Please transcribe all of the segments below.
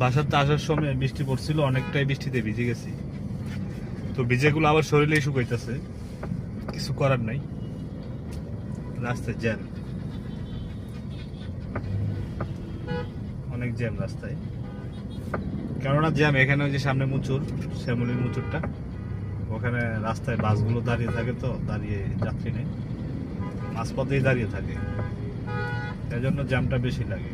বাসাতে আসার সময় বৃষ্টি পড়ছিল, অনেকটাই বৃষ্টিতে ভিজে গেছি। তো ভিজেগুলো আবার শরীরেই শুকাইতেছে, কিছু করার নাই। রাস্তায় জ্যাম, অনেক জ্যাম রাস্তায়। কেননা জ্যাম এখানে ওই যে সামনে মুচুর, শ্যামলির মুচুরটা, ওখানে রাস্তায় বাসগুলো দাঁড়িয়ে থাকে, তো দাঁড়িয়ে যাত্রী নেই, মাঝপথেই দাঁড়িয়ে থাকে, এই জন্য জ্যামটা বেশি লাগে।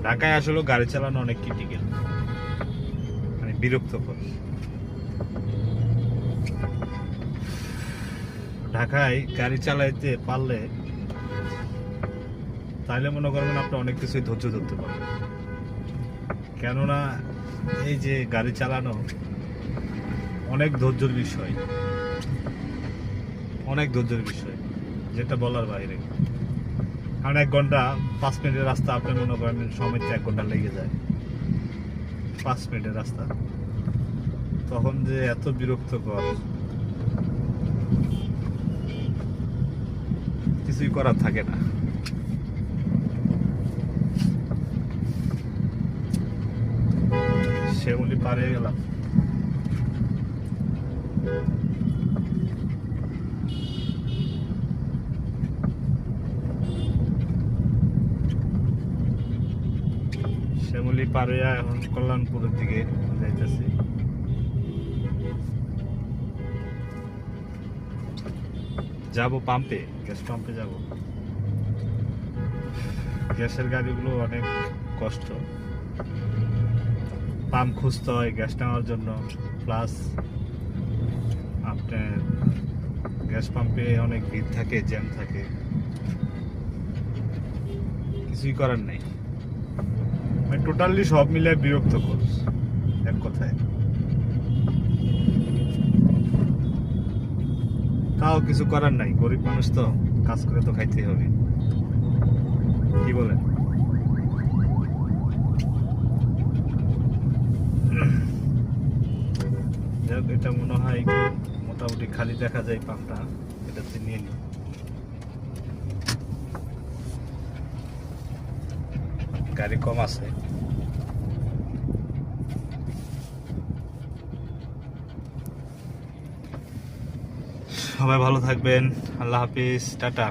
ঢাকায় আসলে গাড়ি চালানো অনেক ক্রিটিক্যাল, মানে বিরক্তকর। ঢাকায় গাড়ি চালাইতে পারলে তাইলে মনে করবেন আপনি অনেক কিছুই ধৈর্য ধরতে পারবেন। কেননা এই যে গাড়ি চালানো অনেক ধৈর্যের বিষয়, অনেক ধৈর্যের বিষয়, যেটা বলার বাইরে। কারণ 1 ঘন্টা 5 মিনিটের রাস্তা আপনি মনে করেন সময়তে 1 ঘন্টা লেগে যায়, 5 মিনিটের রাস্তা, তখন যে এত বিরক্তকর, কিছুই করার থাকে না। শ্যামলী পারে গেলাম। শ্যামলী পারে এখন কল্যাণপুরের দিকে যাইতেছি। যাব পাম্পে, গ্যাস পাম্পে যাব। গ্যাসের গাড়িগুলো অনেক কষ্ট, পাম্প খুঁজতে হয় গ্যাস নেওয়ার জন্য, প্লাস আপনার গ্যাস পাম্পে অনেক ভিড় থাকে, জ্যাম থাকে, কিছুই করার নেই। মানে টোটালি সব মিলে বিরক্তকর এক কথায়। তাও কিছু করার নাই, গরিব মানুষ তো, কাজ করে তো খাইতে হবে, কি বলেন? এটা মনে হয় মোটামুটি খালি দেখা যায় পাম্পটা, এটাতে নিয়ে নিই। গাড়ি কম আছে। সবাই ভালো থাকবেন, আল্লাহ হাফিজ, টাটা।